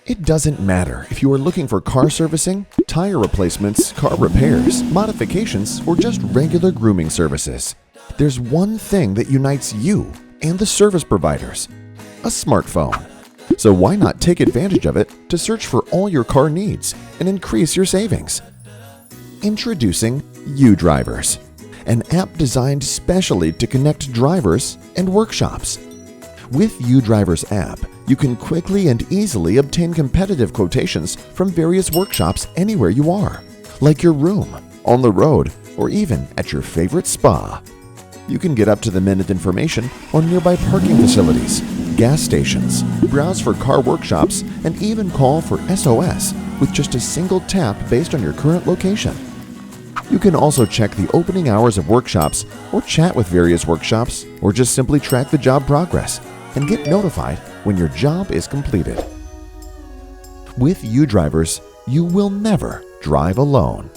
It doesn't matter if you are looking for car servicing, tire replacements, car repairs, modifications, or just regular grooming services. There's one thing that unites you and the service providers: a smartphone. So why not take advantage of it to search for all your car needs and increase your savings? Introducing UDRIVERS, an app designed specially to connect drivers and workshops. With UDRIVERS App, you can quickly and easily obtain competitive quotations from various workshops anywhere you are, like your room, on the road, or even at your favorite spa. You can get up-to-the-minute information on nearby parking facilities, gas stations, browse for car workshops, and even call for SOS with just a single tap based on your current location. You can also check the opening hours of workshops, or chat with various workshops, or just simply track the job progress and get notified when your job is completed. With UDRIVERS, you will never drive alone.